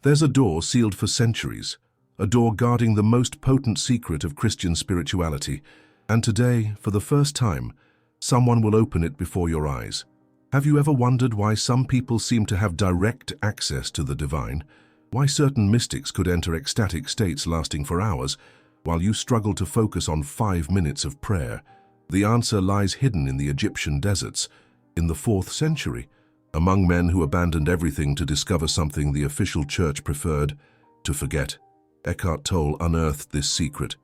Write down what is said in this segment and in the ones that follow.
There's a door sealed for centuries, a door guarding the most potent secret of Christian spirituality, and today, for the first time, someone will open it before your eyes. Have you ever wondered why some people seem to have direct access to the divine? Why certain mystics could enter ecstatic states lasting for hours, while you struggle to focus on 5 minutes of prayer? The answer lies hidden in the Egyptian deserts, in the 4th century, among men who abandoned everything to discover something the official church preferred to forget. Eckhart Tolle unearthed this secret,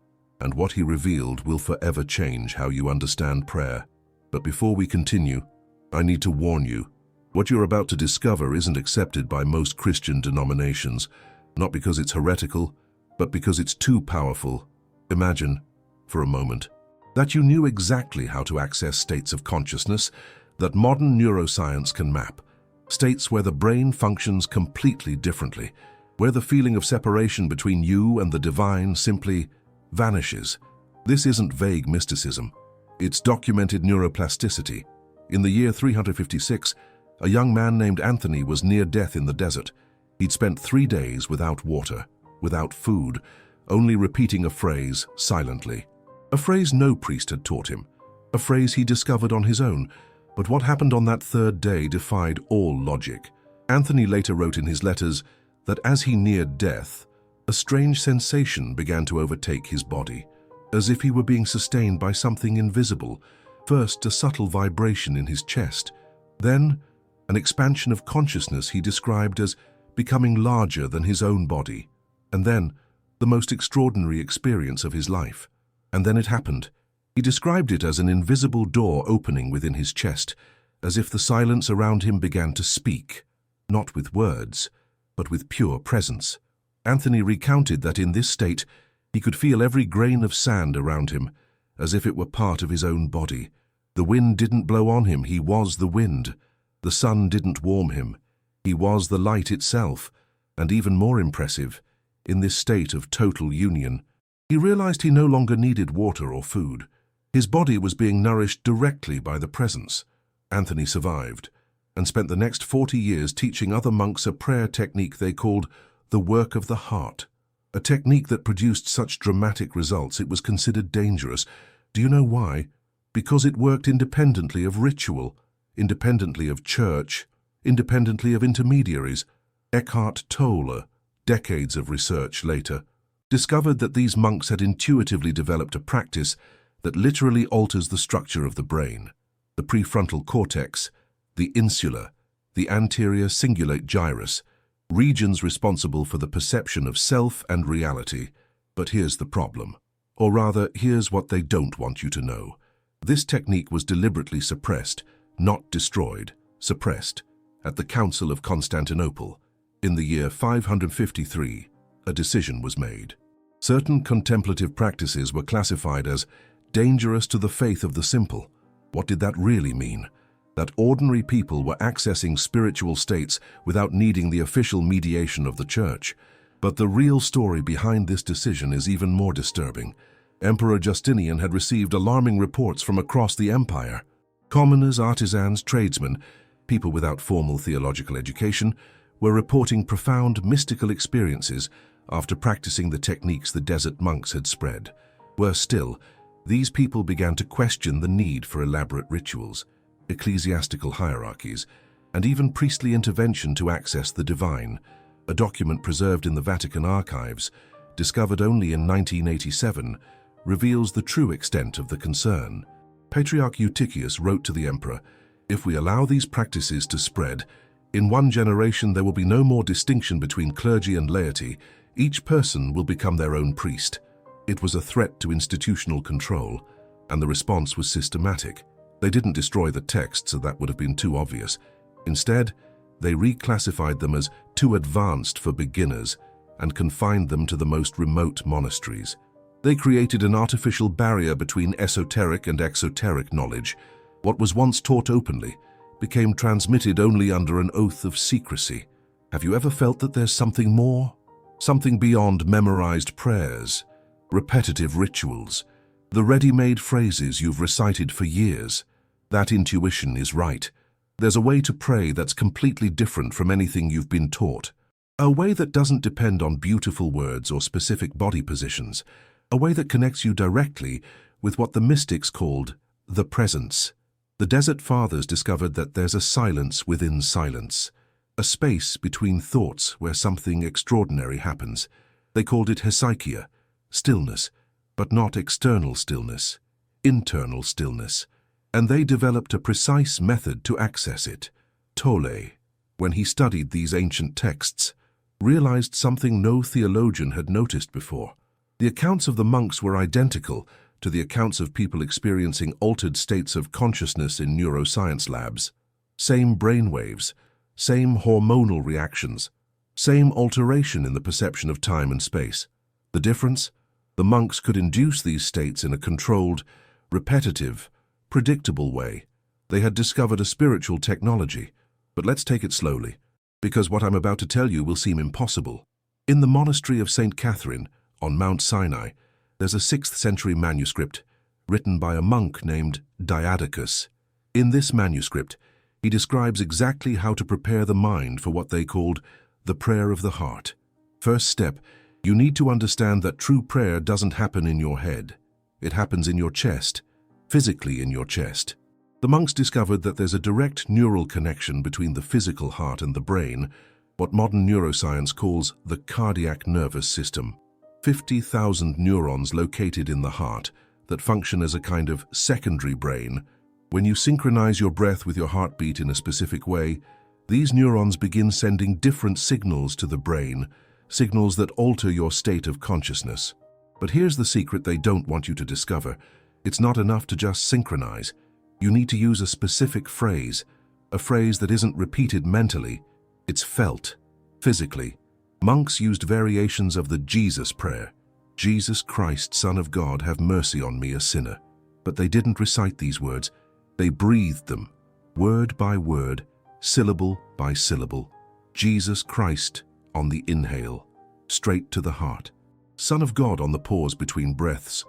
and what he revealed will forever change how you understand prayer. But before we continue, I need to warn you. What you're about to discover isn't accepted by most Christian denominations, not because it's heretical, but because it's too powerful. Imagine, for a moment, that you knew exactly how to access states of consciousness that modern neuroscience can map, states where the brain functions completely differently, where the feeling of separation between you and the divine simply vanishes. This isn't vague mysticism. It's documented neuroplasticity. In the year 356, a young man named Anthony was near death in the desert. He'd spent 3 days without water, without food, only repeating a phrase silently. A phrase no priest had taught him, a phrase he discovered on his own. But what happened on that 3rd day defied all logic. Anthony later wrote in his letters that as he neared death, a strange sensation began to overtake his body, as if he were being sustained by something invisible. First, a subtle vibration in his chest, then an expansion of consciousness he described as becoming larger than his own body, and then the most extraordinary experience of his life. And then it happened. He described it as an invisible door opening within his chest, as if the silence around him began to speak, not with words, but with pure presence. Anthony recounted that in this state, he could feel every grain of sand around him, as if it were part of his own body. The wind didn't blow on him, he was the wind. The sun didn't warm him, he was the light itself. And even more impressive, in this state of total union, he realized he no longer needed water or food. His body was being nourished directly by the presence. Anthony survived, and spent the next 40 years teaching other monks a prayer technique they called the work of the heart. A technique that produced such dramatic results it was considered dangerous. Do you know why? Because it worked independently of ritual, independently of church, independently of intermediaries. Eckhart Tolle, decades of research later, discovered that these monks had intuitively developed a practice that literally alters the structure of the brain. The prefrontal cortex, the insula, the anterior cingulate gyrus, regions responsible for the perception of self and reality. But here's the problem. Or rather, here's what they don't want you to know. This technique was deliberately suppressed, not destroyed, suppressed, at the Council of Constantinople. In the year 553, a decision was made. Certain contemplative practices were classified as dangerous to the faith of the simple. What did that really mean? That ordinary people were accessing spiritual states without needing the official mediation of the church. But the real story behind this decision is even more disturbing. Emperor Justinian had received alarming reports from across the empire. Commoners, artisans, tradesmen, people without formal theological education, were reporting profound mystical experiences after practicing the techniques the desert monks had spread. Worse still, these people began to question the need for elaborate rituals, ecclesiastical hierarchies, and even priestly intervention to access the divine. A document preserved in the Vatican archives, discovered only in 1987, reveals the true extent of the concern. Patriarch Eutychius wrote to the emperor, "If we allow these practices to spread, in one generation there will be no more distinction between clergy and laity. Each person will become their own priest." It was a threat to institutional control, and the response was systematic. They didn't destroy the texts, so that would have been too obvious. Instead, they reclassified them as too advanced for beginners and confined them to the most remote monasteries. They created an artificial barrier between esoteric and exoteric knowledge. What was once taught openly became transmitted only under an oath of secrecy. Have you ever felt that there's something more? Something beyond memorized prayers, repetitive rituals, the ready-made phrases you've recited for years? That intuition is right. There's a way to pray that's completely different from anything you've been taught. A way that doesn't depend on beautiful words or specific body positions. A way that connects you directly with what the mystics called the presence. The Desert Fathers discovered that there's a silence within silence, a space between thoughts where something extraordinary happens. They called it hesychia, stillness, but not external stillness, internal stillness. And they developed a precise method to access it. Tolle, when he studied these ancient texts, realized something no theologian had noticed before. The accounts of the monks were identical to the accounts of people experiencing altered states of consciousness in neuroscience labs. Same brainwaves, same hormonal reactions, same alteration in the perception of time and space. The difference? The monks could induce these states in a controlled, repetitive, predictable way. They had discovered a spiritual technology. But let's take it slowly, because what I'm about to tell you will seem impossible. In the monastery of St. Catherine, on Mount Sinai, there's a 6th century manuscript written by a monk named Diadochus. In this manuscript, he describes exactly how to prepare the mind for what they called the prayer of the heart. First step, you need to understand that true prayer doesn't happen in your head. It happens in your chest, physically in your chest. The monks discovered that there's a direct neural connection between the physical heart and the brain, what modern neuroscience calls the cardiac nervous system. 50,000 neurons located in the heart that function as a kind of secondary brain. When you synchronize your breath with your heartbeat in a specific way, these neurons begin sending different signals to the brain, signals that alter your state of consciousness. But here's the secret they don't want you to discover. It's not enough to just synchronize. You need to use a specific phrase, a phrase that isn't repeated mentally. It's felt, physically. Monks used variations of the Jesus prayer. Jesus Christ, Son of God, have mercy on me, a sinner. But they didn't recite these words. They breathed them, word by word, syllable by syllable. Jesus Christ on the inhale, straight to the heart. Son of God on the pause between breaths.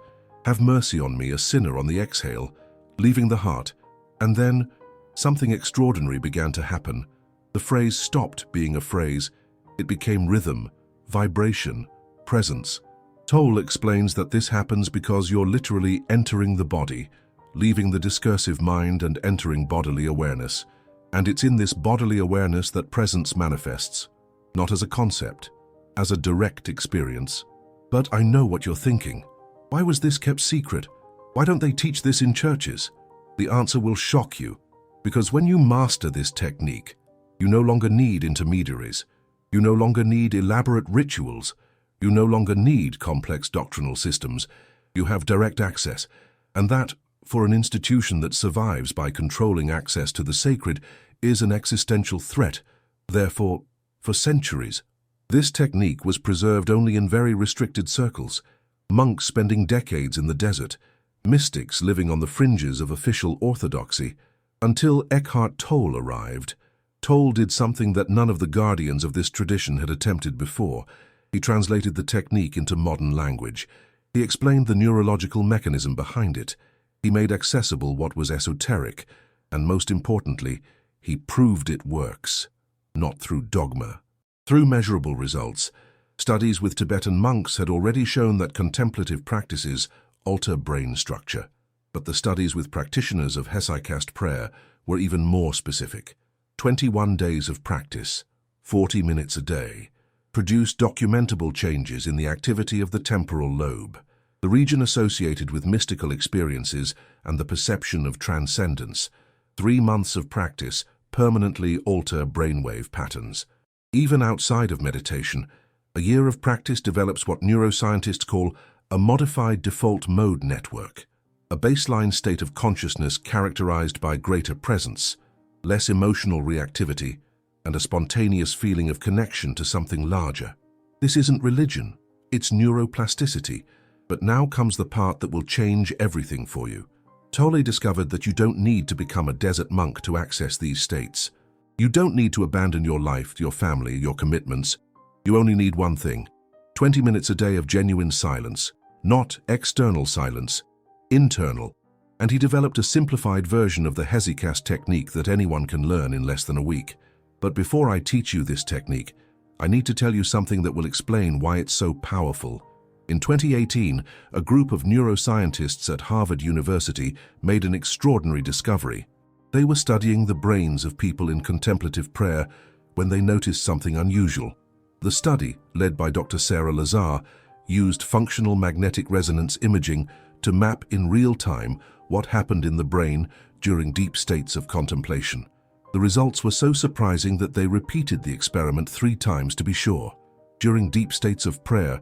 Have mercy on me, a sinner, on the exhale, leaving the heart. And then something extraordinary began to happen. The phrase stopped being a phrase. It became rhythm, vibration, presence. Tolle explains that this happens because you're literally entering the body, leaving the discursive mind and entering bodily awareness. And it's in this bodily awareness that presence manifests, not as a concept, as a direct experience. But I know what you're thinking. Why was this kept secret? Why don't they teach this in churches? The answer will shock you, because when you master this technique, you no longer need intermediaries. You no longer need elaborate rituals. You no longer need complex doctrinal systems. You have direct access. And that, for an institution that survives by controlling access to the sacred, is an existential threat. Therefore, for centuries, this technique was preserved only in very restricted circles. Monks spending decades in the desert, mystics living on the fringes of official orthodoxy, until Eckhart Tolle arrived. Tolle did something that none of the guardians of this tradition had attempted before. He translated the technique into modern language. He explained the neurological mechanism behind it. He made accessible what was esoteric, and most importantly, he proved it works, not through dogma. Through measurable results, studies with Tibetan monks had already shown that contemplative practices alter brain structure. But the studies with practitioners of hesychast prayer were even more specific. 21 days of practice, 40 minutes a day, produced documentable changes in the activity of the temporal lobe, the region associated with mystical experiences and the perception of transcendence. 3 months of practice permanently alter brainwave patterns. Even outside of meditation, a year of practice develops what neuroscientists call a modified default mode network, a baseline state of consciousness characterized by greater presence, less emotional reactivity, and a spontaneous feeling of connection to something larger. This isn't religion, it's neuroplasticity. But now comes the part that will change everything for you. Tolle discovered that you don't need to become a desert monk to access these states. You don't need to abandon your life, your family, your commitments. You only need one thing: 20 minutes a day of genuine silence, not external silence, internal. And he developed a simplified version of the hesychast technique that anyone can learn in less than a week. But before I teach you this technique, I need to tell you something that will explain why it's so powerful. In 2018, a group of neuroscientists at Harvard University made an extraordinary discovery. They were studying the brains of people in contemplative prayer when they noticed something unusual. The study, led by Dr. Sarah Lazar, used functional magnetic resonance imaging to map in real time what happened in the brain during deep states of contemplation. The results were so surprising that they repeated the experiment 3 times to be sure. During deep states of prayer,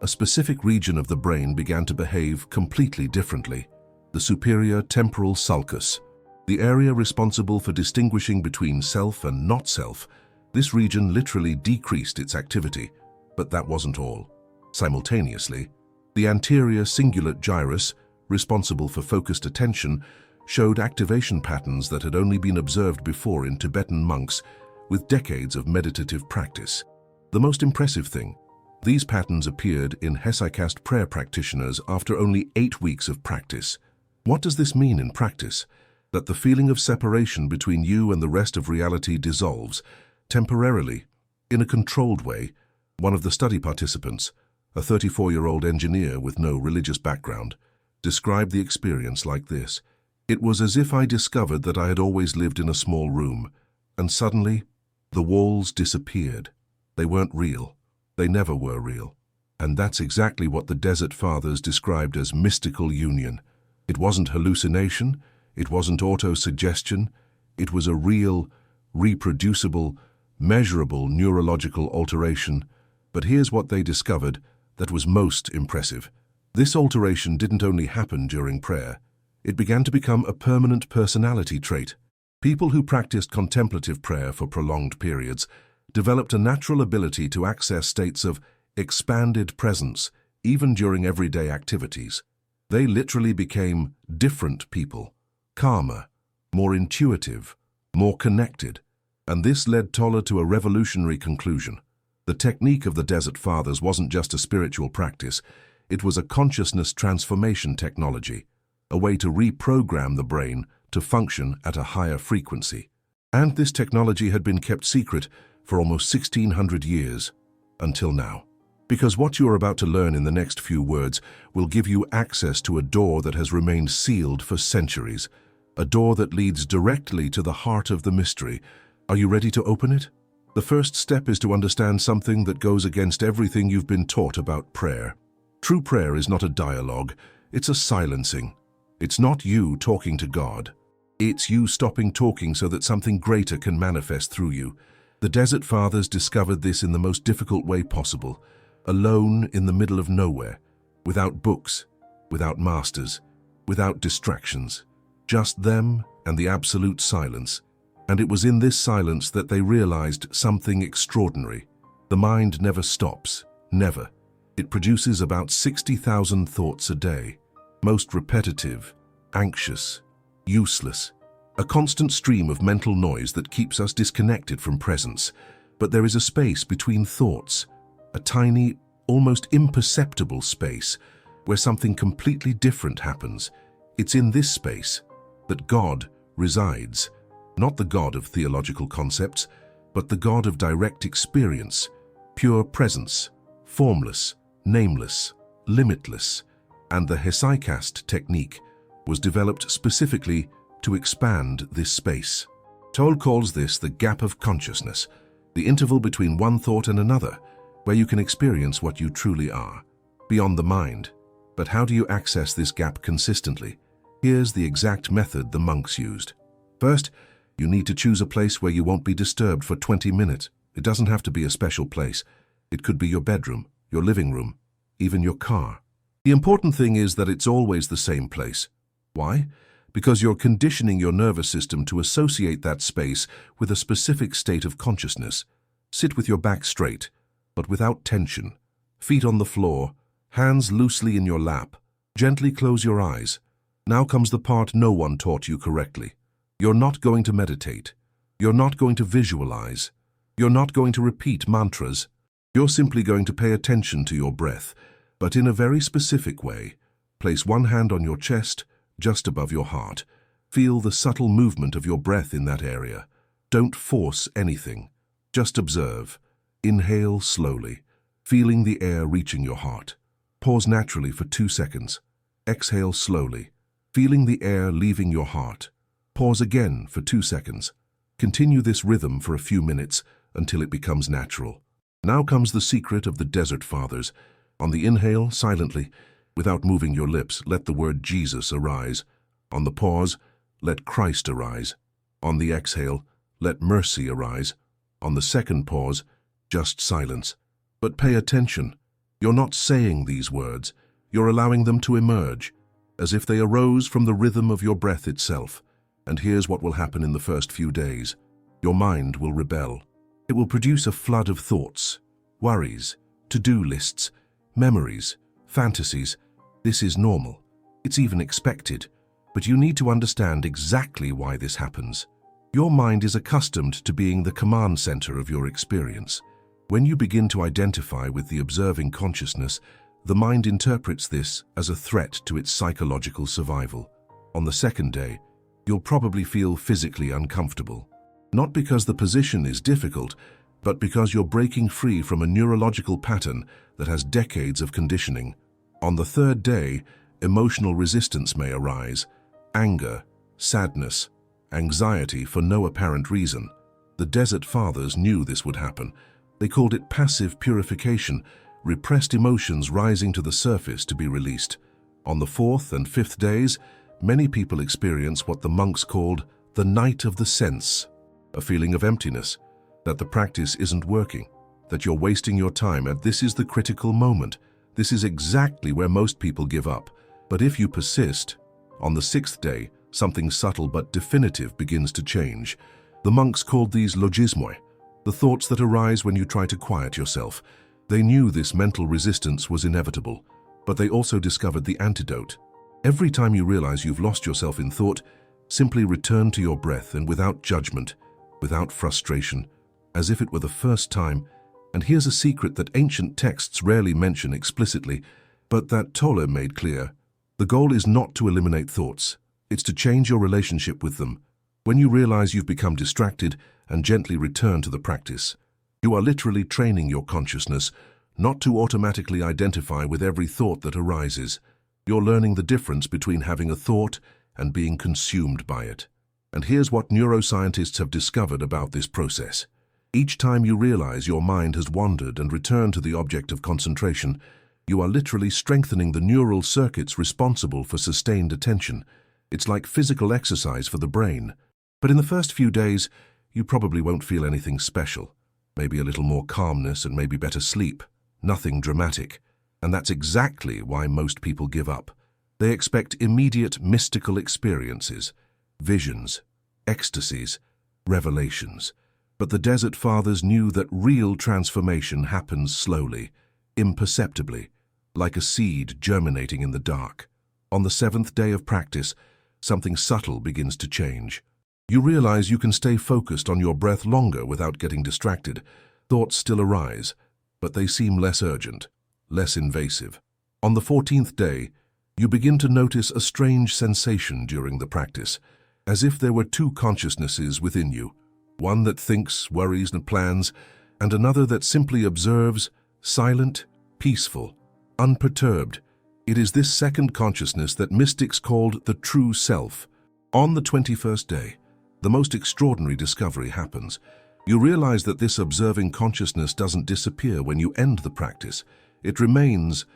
a specific region of the brain began to behave completely differently. The superior temporal sulcus, the area responsible for distinguishing between self and not self. This region literally decreased its activity, but that wasn't all. Simultaneously, the anterior cingulate gyrus, responsible for focused attention, showed activation patterns that had only been observed before in Tibetan monks with decades of meditative practice. The most impressive thing, these patterns appeared in hesychast prayer practitioners after only 8 weeks of practice. What does this mean in practice? That the feeling of separation between you and the rest of reality dissolves, temporarily, in a controlled way. One of the study participants, a 34-year-old engineer with no religious background, described the experience like this. It was as if I discovered that I had always lived in a small room, and suddenly, the walls disappeared. They weren't real. They never were real. And that's exactly what the Desert Fathers described as mystical union. It wasn't hallucination. It wasn't auto-suggestion. It was a real, reproducible, measurable neurological alteration. But here's what they discovered that was most impressive. This alteration didn't only happen during prayer. It began to become a permanent personality trait. People who practiced contemplative prayer for prolonged periods developed a natural ability to access states of expanded presence, even during everyday activities. They literally became different people, calmer, more intuitive, more connected. And this led Tolle to a revolutionary conclusion. The technique of the Desert Fathers wasn't just a spiritual practice, it was a consciousness transformation technology, a way to reprogram the brain to function at a higher frequency. And this technology had been kept secret for almost 1600 years, until now. Because what you are about to learn in the next few words will give you access to a door that has remained sealed for centuries, a door that leads directly to the heart of the mystery. Are you ready to open it? The first step is to understand something that goes against everything you've been taught about prayer. True prayer is not a dialogue, it's a silencing. It's not you talking to God. It's you stopping talking so that something greater can manifest through you. The Desert Fathers discovered this in the most difficult way possible, alone in the middle of nowhere, without books, without masters, without distractions, just them and the absolute silence. And it was in this silence that they realized something extraordinary. The mind never stops, never. It produces about 60,000 thoughts a day, most repetitive, anxious, useless. A constant stream of mental noise that keeps us disconnected from presence. But there is a space between thoughts, a tiny, almost imperceptible space where something completely different happens. It's in this space that God resides, not the God of theological concepts, but the God of direct experience, pure presence, formless, nameless, limitless. And the hesychast technique was developed specifically to expand this space. Tolle calls this the gap of consciousness, the interval between one thought and another, where you can experience what you truly are, beyond the mind. But how do you access this gap consistently? Here's the exact method the monks used. First, you need to choose a place where you won't be disturbed for 20 minutes. It doesn't have to be a special place. It could be your bedroom, your living room, even your car. The important thing is that it's always the same place. Why? Because you're conditioning your nervous system to associate that space with a specific state of consciousness. Sit with your back straight, but without tension. Feet on the floor, hands loosely in your lap. Gently close your eyes. Now comes the part no one taught you correctly. You're not going to meditate. You're not going to visualize. You're not going to repeat mantras. You're simply going to pay attention to your breath, but in a very specific way. Place one hand on your chest, just above your heart. Feel the subtle movement of your breath in that area. Don't force anything. Just observe. Inhale slowly, feeling the air reaching your heart. Pause naturally for 2 seconds. Exhale slowly, feeling the air leaving your heart. Pause again for 2 seconds. Continue this rhythm for a few minutes until it becomes natural. Now comes the secret of the Desert Fathers. On the inhale, silently, without moving your lips, let the word Jesus arise. On the pause, let Christ arise. On the exhale, let mercy arise. On the second pause, just silence. But pay attention. You're not saying these words. You're allowing them to emerge, as if they arose from the rhythm of your breath itself. And here's what will happen in the first few days. Your mind will rebel. It will produce a flood of thoughts, worries, to-do lists, memories, fantasies. This is normal. It's even expected. But you need to understand exactly why this happens. Your mind is accustomed to being the command center of your experience. When you begin to identify with the observing consciousness, the mind interprets this as a threat to its psychological survival. On the second day, you'll probably feel physically uncomfortable. Not because the position is difficult, but because you're breaking free from a neurological pattern that has decades of conditioning. On the third day, emotional resistance may arise. Anger, sadness, anxiety for no apparent reason. The Desert Fathers knew this would happen. They called it passive purification, repressed emotions rising to the surface to be released. On the fourth and fifth days, many people experience what the monks called the night of the sense, a feeling of emptiness, that the practice isn't working, that you're wasting your time, and this is the critical moment. This is exactly where most people give up. But if you persist, on the sixth day, something subtle but definitive begins to change. The monks called these logismoi, the thoughts that arise when you try to quiet yourself. They knew this mental resistance was inevitable, but they also discovered the antidote. Every time you realize you've lost yourself in thought, simply return to your breath, and without judgment, without frustration, as if it were the first time. And here's a secret that ancient texts rarely mention explicitly, but that Tolle made clear. The goal is not to eliminate thoughts. It's to change your relationship with them. When you realize you've become distracted and gently return to the practice, you are literally training your consciousness not to automatically identify with every thought that arises. You're learning the difference between having a thought and being consumed by it. And here's what neuroscientists have discovered about this process. Each time you realize your mind has wandered and returned to the object of concentration, you are literally strengthening the neural circuits responsible for sustained attention. It's like physical exercise for the brain. But in the first few days, you probably won't feel anything special. Maybe a little more calmness and maybe better sleep. Nothing dramatic. And that's exactly why most people give up. They expect immediate mystical experiences, visions, ecstasies, revelations. But the Desert Fathers knew that real transformation happens slowly, imperceptibly, like a seed germinating in the dark. On the seventh day of practice, something subtle begins to change. You realize you can stay focused on your breath longer without getting distracted. Thoughts still arise, but they seem less urgent, less invasive. On the 14th day, you begin to notice a strange sensation during the practice, as if there were two consciousnesses within you, one that thinks, worries, and plans, and another that simply observes, silent, peaceful, unperturbed. It is this second consciousness that mystics called the true self. On the 21st day, the most extraordinary discovery happens. You realize that this observing consciousness doesn't disappear when you end the practice. It remains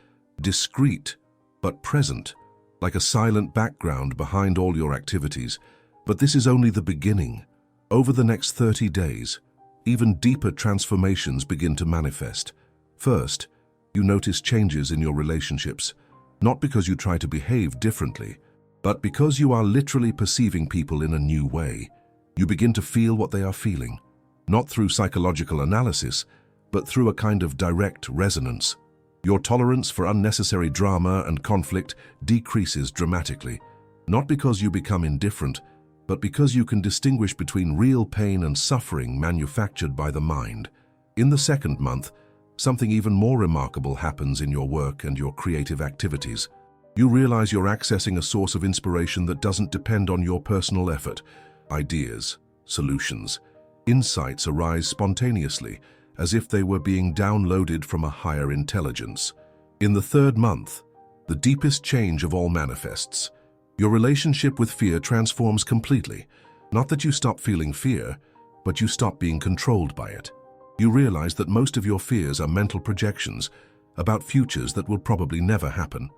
discreet, but present, like a silent background behind all your activities. But this is only the beginning. Over the next 30 days, even deeper transformations begin to manifest. First, you notice changes in your relationships, not because you try to behave differently, but because you are literally perceiving people in a new way. You begin to feel what they are feeling, not through psychological analysis, but through a kind of direct resonance. Your tolerance for unnecessary drama and conflict decreases dramatically, not because you become indifferent, but because you can distinguish between real pain and suffering manufactured by the mind. In the second month, something even more remarkable happens in your work and your creative activities. You realize you're accessing a source of inspiration that doesn't depend on your personal effort. Ideas, solutions, insights arise spontaneously, as if they were being downloaded from a higher intelligence. In the third month, the deepest change of all manifests. Your relationship with fear transforms completely. Not that you stop feeling fear, but you stop being controlled by it. You realize that most of your fears are mental projections about futures that will probably never happen.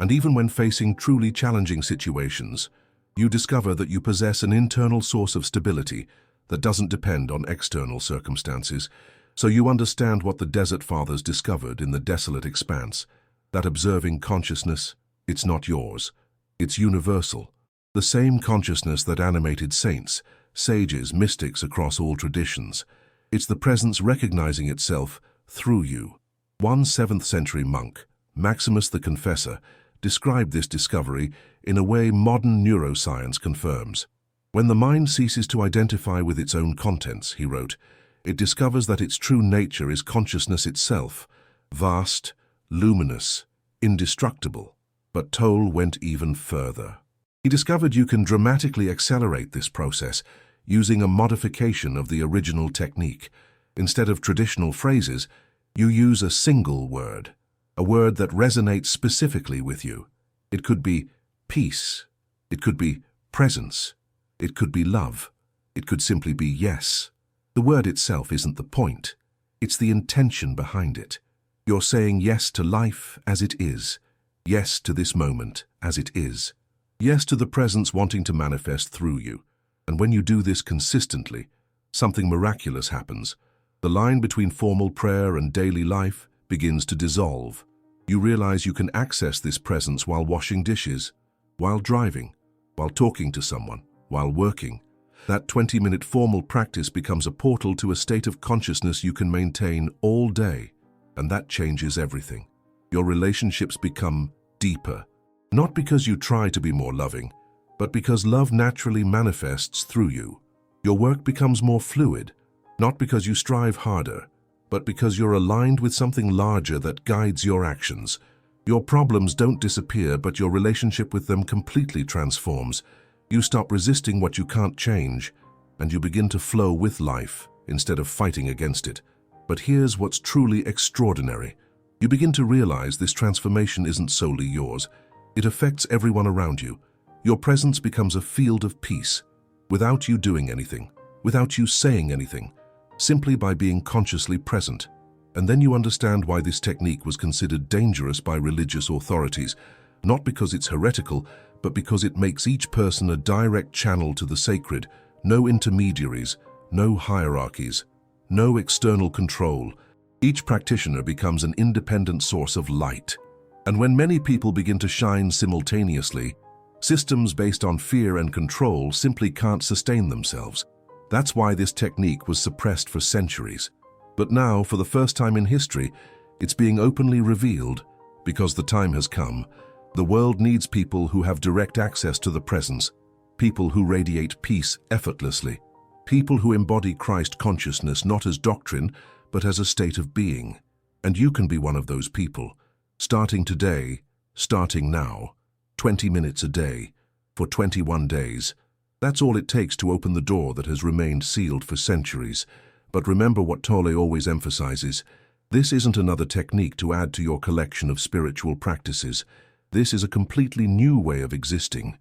And even when facing truly challenging situations, you discover that you possess an internal source of stability that doesn't depend on external circumstances. So you understand what the Desert Fathers discovered in the desolate expanse, that observing consciousness, it's not yours, it's universal. The same consciousness that animated saints, sages, mystics across all traditions. It's the presence recognizing itself through you. One 7th century monk, Maximus the Confessor, described this discovery in a way modern neuroscience confirms. When the mind ceases to identify with its own contents, he wrote, it discovers that its true nature is consciousness itself, vast, luminous, indestructible. But Tolle went even further. He discovered you can dramatically accelerate this process using a modification of the original technique. Instead of traditional phrases, you use a single word, a word that resonates specifically with you. It could be peace, it could be presence, it could be love, it could simply be yes. The word itself isn't the point, it's the intention behind it. You're saying yes to life as it is, yes to this moment as it is, yes to the presence wanting to manifest through you. And when you do this consistently, something miraculous happens. The line between formal prayer and daily life begins to dissolve. You realize you can access this presence while washing dishes, while driving, while talking to someone, while working. That 20-minute formal practice becomes a portal to a state of consciousness you can maintain all day, and that changes everything. Your relationships become deeper, not because you try to be more loving, but because love naturally manifests through you. Your work becomes more fluid, not because you strive harder, but because you're aligned with something larger that guides your actions. Your problems don't disappear, but your relationship with them completely transforms. You stop resisting what you can't change, and you begin to flow with life instead of fighting against it. But here's what's truly extraordinary. You begin to realize this transformation isn't solely yours. It affects everyone around you. Your presence becomes a field of peace, without you doing anything, without you saying anything, simply by being consciously present. And then you understand why this technique was considered dangerous by religious authorities, not because it's heretical, but because it makes each person a direct channel to the sacred, no intermediaries, no hierarchies, no external control. Each practitioner becomes an independent source of light. And when many people begin to shine simultaneously, systems based on fear and control simply can't sustain themselves. That's why this technique was suppressed for centuries. But now, for the first time in history, it's being openly revealed because the time has come. The world needs people who have direct access to the presence, people who radiate peace effortlessly, people who embody Christ consciousness not as doctrine, but as a state of being. And you can be one of those people, starting today, starting now, 20 minutes a day, for 21 days. That's all it takes to open the door that has remained sealed for centuries. But remember what Tolle always emphasizes. This isn't another technique to add to your collection of spiritual practices. This is a completely new way of existing.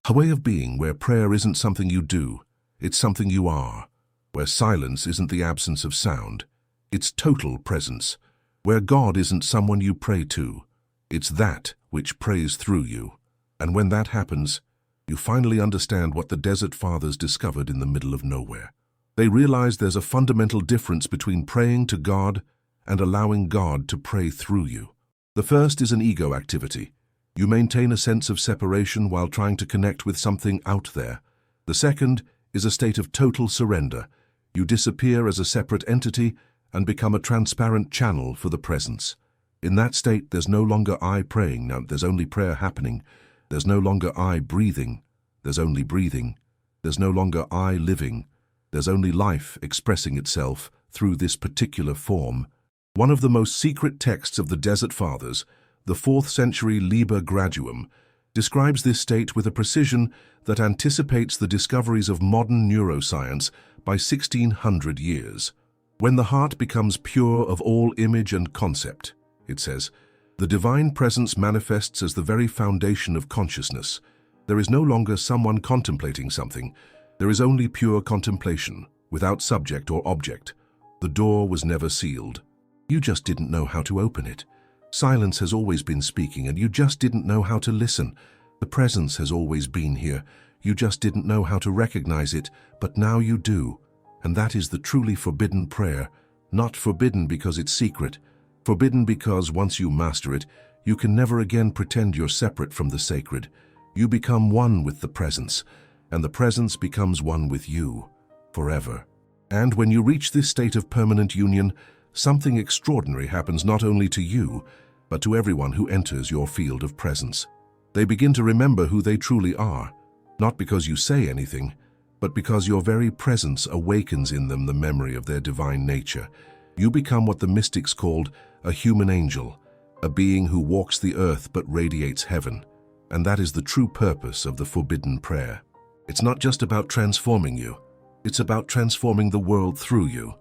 A way of being where prayer isn't something you do, it's something you are. Where silence isn't the absence of sound, it's total presence. Where God isn't someone you pray to, it's that which prays through you. And when that happens, you finally understand what the Desert Fathers discovered in the middle of nowhere. They realized there's a fundamental difference between praying to God and allowing God to pray through you. The first is an ego activity. You maintain a sense of separation while trying to connect with something out there. The second is a state of total surrender. You disappear as a separate entity and become a transparent channel for the presence. In that state, there's no longer I praying. Now, there's only prayer happening. There's no longer I breathing. There's only breathing. There's no longer I living. There's only life expressing itself through this particular form. One of the most secret texts of the Desert Fathers, the 4th century Liber Graduum, describes this state with a precision that anticipates the discoveries of modern neuroscience by 1600 years. When the heart becomes pure of all image and concept, it says, the divine presence manifests as the very foundation of consciousness. There is no longer someone contemplating something. There is only pure contemplation, without subject or object. The door was never sealed. You just didn't know how to open it. Silence has always been speaking, and you just didn't know how to listen. The presence has always been here. You just didn't know how to recognize it, but now you do. And that is the truly forbidden prayer. Not forbidden because it's secret. Forbidden because once you master it, you can never again pretend you're separate from the sacred. You become one with the presence, and the presence becomes one with you, forever. And when you reach this state of permanent union, something extraordinary happens not only to you, but to everyone who enters your field of presence. They begin to remember who they truly are, not because you say anything, but because your very presence awakens in them the memory of their divine nature. You become what the mystics called a human angel, a being who walks the earth but radiates heaven. And that is the true purpose of the forbidden prayer. It's not just about transforming you, it's about transforming the world through you.